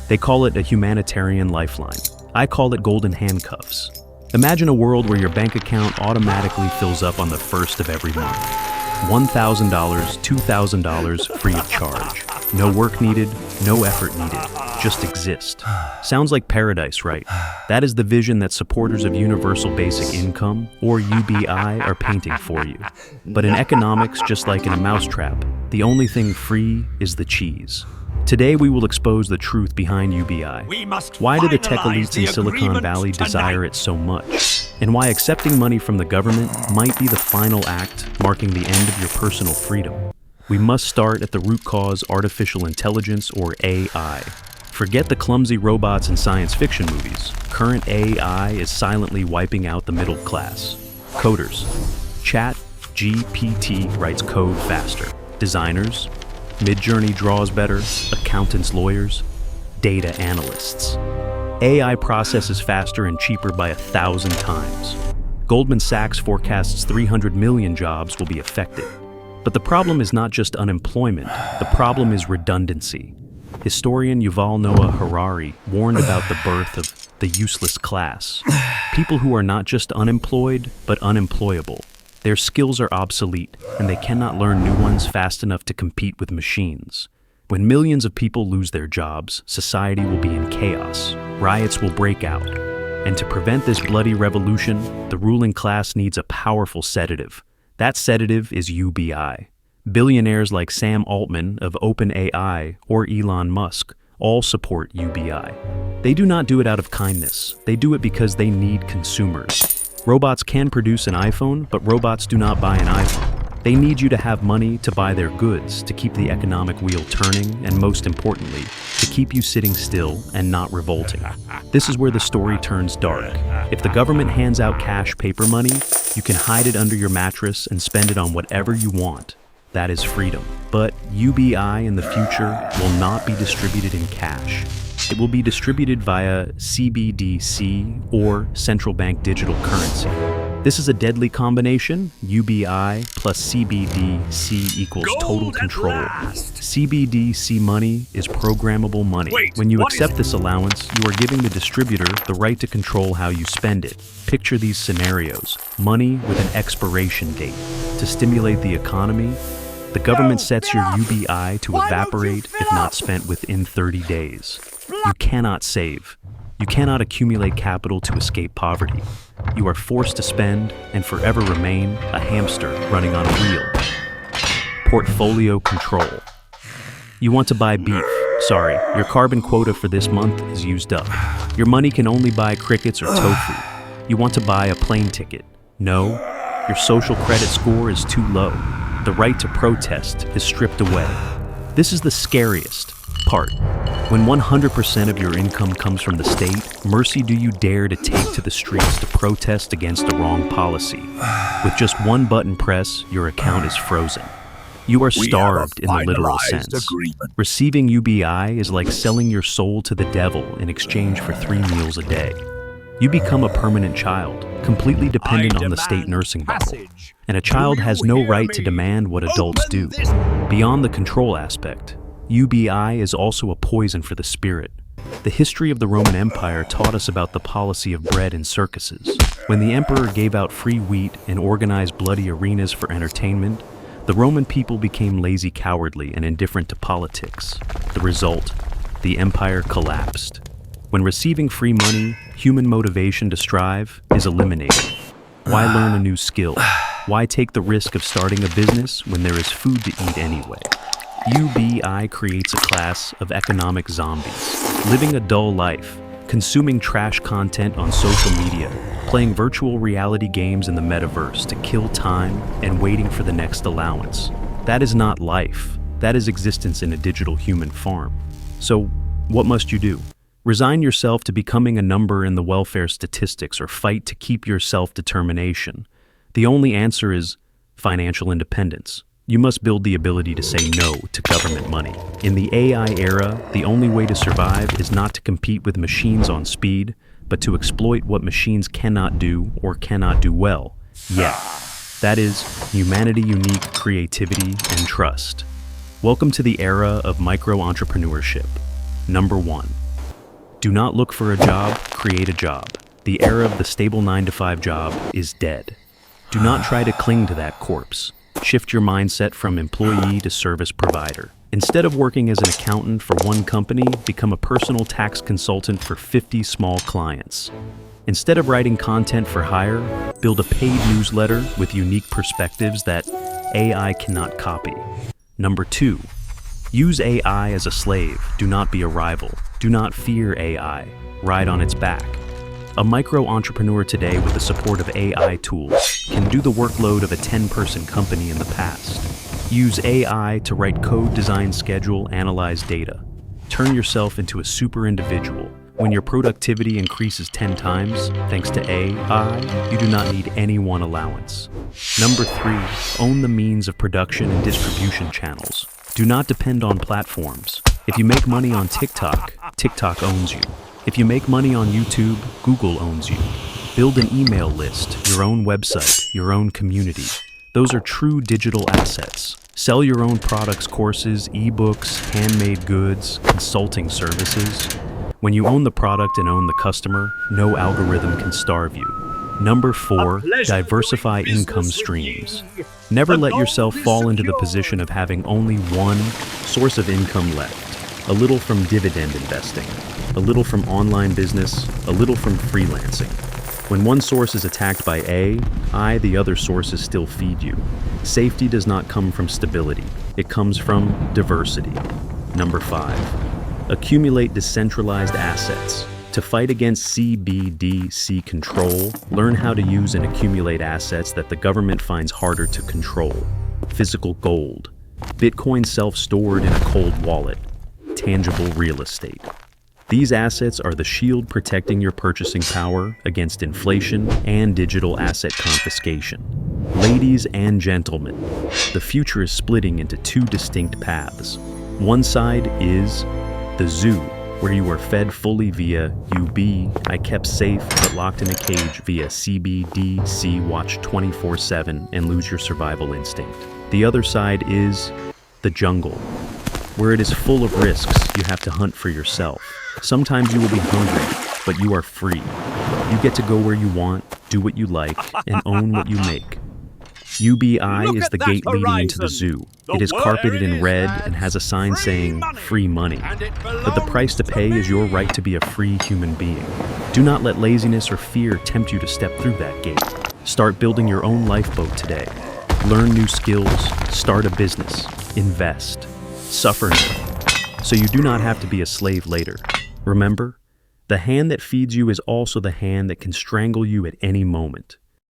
They call it a humanitarian lifeline. I call it golden handcuffs. Imagine a world where your bank account automatically fills up on the first of every month. $1,000, $2,000 free of charge. No work needed, no effort needed, just exist. Sounds like paradise, right? That is the vision that supporters of universal basic income, or UBI, are painting for you. But in economics, just like in a mousetrap, the only thing free is the cheese. Today we will expose the truth behind UBI. Why do the tech elites in Silicon Valley desire it so much? And why accepting money from the government might be the final act marking the end of your personal freedom. We must start at the root cause: artificial intelligence, or AI. Forget the clumsy robots in science fiction movies. Current AI is silently wiping out the middle class. Coders. ChatGPT writes code faster. Designers. Midjourney draws better. Accountants, lawyers. Data analysts. AI processes faster and cheaper by 1,000 times. Goldman Sachs forecasts 300 million jobs will be affected. But the problem is not just unemployment, the problem is redundancy. Historian Yuval Noah Harari warned about the birth of the useless class. People who are not just unemployed, but unemployable. Their skills are obsolete, and they cannot learn new ones fast enough to compete with machines. When millions of people lose their jobs, society will be in chaos. Riots will break out. And to prevent this bloody revolution, the ruling class needs a powerful sedative. That sedative is UBI. Billionaires like Sam Altman of OpenAI or Elon Musk all support UBI. They do not do it out of kindness. They do it because they need consumers. Robots can produce an iPhone, but robots do not buy an iPhone. They need you to have money to buy their goods, to keep the economic wheel turning, and most importantly, to keep you sitting still and not revolting. This is where the story turns dark. If the government hands out cash paper money, you can hide it under your mattress and spend it on whatever you want. That is freedom. But UBI in the future will not be distributed in cash. It will be distributed via CBDC, or Central Bank Digital Currency. This is a deadly combination. UBI plus CBDC equals total control. CBDC money is programmable money. When you accept this allowance, you are giving the distributor the right to control how you spend it. Picture these scenarios. Money with an expiration date. To stimulate the economy, the government sets your UBI to evaporate if not spent within 30 days. You cannot save. You cannot accumulate capital to escape poverty. You are forced to spend and forever remain a hamster running on a wheel. Portfolio control. You want to buy beef. Sorry, your carbon quota for this month is used up. Your money can only buy crickets or tofu. You want to buy a plane ticket. No, your social credit score is too low. The right to protest is stripped away. This is the scariest part. When 100% of your income comes from the state, mercy do you dare to take to the streets to protest against the wrong policy? With just one button press, your account is frozen. You are starved in the literal sense. Receiving UBI is like selling your soul to the devil in exchange for 3 meals a day. You become a permanent child, completely dependent on the state nursing bubble. And a child has no right to demand what adults do. Beyond the control aspect, UBI is also a poison for the spirit. The history of the Roman Empire taught us about the policy of bread and circuses. When the emperor gave out free wheat and organized bloody arenas for entertainment, the Roman people became lazy, cowardly, and indifferent to politics. The result, the empire collapsed. When receiving free money, human motivation to strive is eliminated. Why learn a new skill? Why take the risk of starting a business when there is food to eat anyway? UBI creates a class of economic zombies, living a dull life, consuming trash content on social media, playing virtual reality games in the metaverse to kill time and waiting for the next allowance. That is not life. That is existence in a digital human farm. So, what must you do? Resign yourself to becoming a number in the welfare statistics or fight to keep your self-determination. The only answer is financial independence. You must build the ability to say no to government money. In the AI era, the only way to survive is not to compete with machines on speed, but to exploit what machines cannot do or cannot do well yet. That is, humanity-unique creativity and trust. Welcome to the era of micro-entrepreneurship. Number 1. Do not look for a job, create a job. The era of the stable 9-to-5 job is dead. Do not try to cling to that corpse. Shift your mindset from employee to service provider. Instead of working as an accountant for one company, become a personal tax consultant for 50 small clients. Instead of writing content for hire, build a paid newsletter with unique perspectives that AI cannot copy. Number 2, use AI as a slave. Do not be a rival. Do not fear AI. Ride on its back. A micro-entrepreneur today with the support of AI tools can do the workload of a 10-person company in the past. Use AI to write code, design, schedule, analyze data. Turn yourself into a super individual. When your productivity increases 10 times, thanks to AI, you do not need any one allowance. Number 3, own the means of production and distribution channels. Do not depend on platforms. If you make money on TikTok, TikTok owns you. If you make money on YouTube, Google owns you. Build an email list, your own website, your own community. Those are true digital assets. Sell your own products, courses, ebooks, handmade goods, consulting services. When you own the product and own the customer, no algorithm can starve you. Number 4, diversify income streams. Never let yourself fall into the position of having only one source of income left. A little from dividend investing, a little from online business, a little from freelancing. When one source is attacked by AI, the other sources still feed you. Safety does not come from stability. It comes from diversity. Number 5, accumulate decentralized assets. To fight against CBDC control, learn how to use and accumulate assets that the government finds harder to control. Physical gold, Bitcoin self-stored in a cold wallet, tangible real estate. These assets are the shield protecting your purchasing power against inflation and digital asset confiscation. Ladies and gentlemen, the future is splitting into 2 distinct paths. One side is the zoo, where you are fed fully via UBI, kept safe but locked in a cage via CBDC, watch 24/7 and lose your survival instinct. The other side is the jungle, where it is full of risks. You have to hunt for yourself. Sometimes you will be hungry, but you are free. You get to go where you want, do what you like, and own what you make. UBI is the gate leading into the zoo. It is carpeted in red and has a sign saying, free money. But the price to pay is your right to be a free human being. Do not let laziness or fear tempt you to step through that gate. Start building your own lifeboat today. Learn new skills, start a business, invest, suffer now, so you do not have to be a slave later. Remember, the hand that feeds you is also the hand that can strangle you at any moment.